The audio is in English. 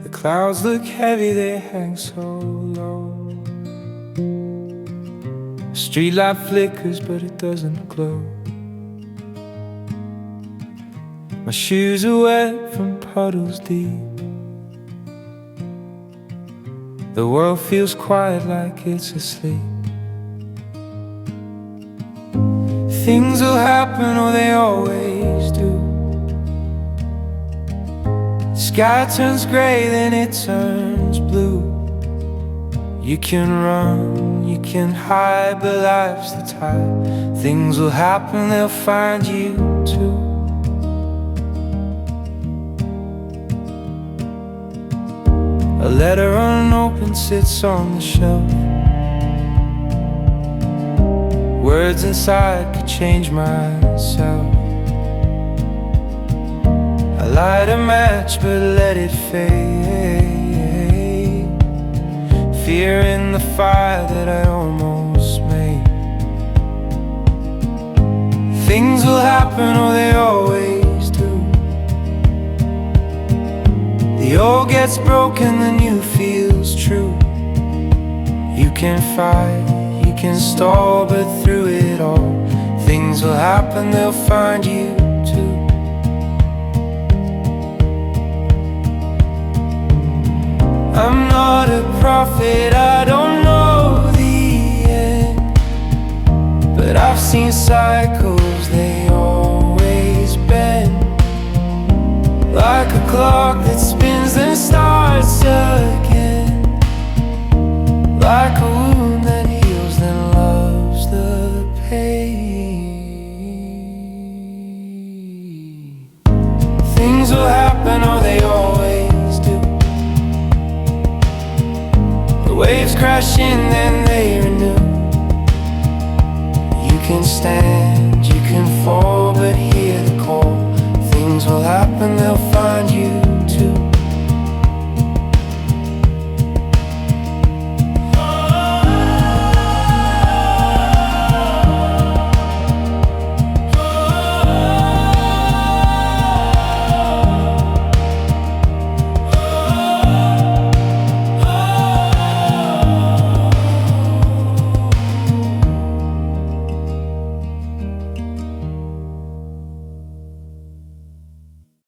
The clouds look heavy, they hang so low. Streetlight flickers, but it doesn't glow. My shoes are wet from puddles deep. The world feels quiet like it's asleep. Things will happen, or they always do. The sky turns gray, then it turns blue. You can run, you can hide, but life's the tide. Things will happen, they'll find you too. A letter unopened sits on the shelf. Words inside could change myself. I light a match but let it fade. Fear in the fire that I almost made. Things will happen, or they always do. The old gets broken, the new feels true. You can fight, you can stall, but through it all, things will happen, they'll find you too. I'm not a prophet, I don't know the end, but I've seen cycles, they always bend. Like a clock that spins then starts again. Like a wound that heals then loves the pain. Things will happen, or they always do. The waves crash in, then they renew. You can stand, you can fall, but here